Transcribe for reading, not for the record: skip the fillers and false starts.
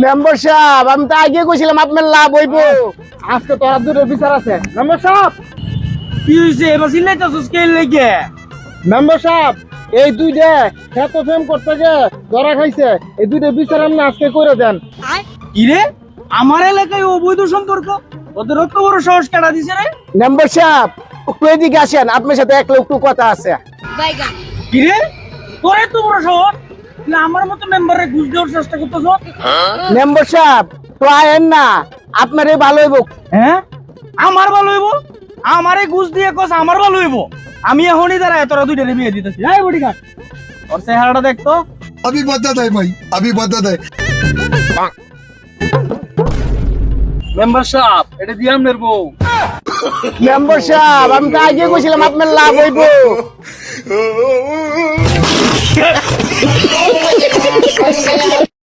Member সাহেব আমি তো আগে কইছিলাম আপনার লাভ হইব, আজকে তো আর দুটোর বিচার আছে। মেম্বার সাহেব কি হইছে এবার চিল্লাইতাছস কে লাগে? মেম্বার সাহেব এই দুইটা এত ফেম করতে গিয়ে ধরা খাইছে, এই দুইটা বিচার আপনি আজকে করে দেন। কি রে, আমার এলাকায় অবৈধ সম্পর্ক? ওদের অত বড় সাহস কাটা দিছে রে? মেম্বার সাহেব একটু এদিকে আসেন, আপনার সাথে একটু কথা আছে। কি রে, তোর এত বড় সাহস? না আমার মতো মেম্বারে ঘুষ দেওয়ার চেষ্টা করতেছ? মেম্বার সাহেব তো আয়েন না, আপনারই ভালো হইব। হ্যাঁ, আমার ভালো হইব? আমারে ঘুষ দিয়ে কস আমার ভালো হইব? আমি এখনই দাঁড়ায় তোরা দুইটারে বিয়ে দিতেছি। এই বডিগার্ড, ওর চেহারাটা দেখতো। अभी मदद है भाई, अभी मदद है। মেম্বার সাহেব এটা দিয়াম নেব। মেম্বার সাহেব আমি তো আগে কইছিলাম আপনার লাভ হইব।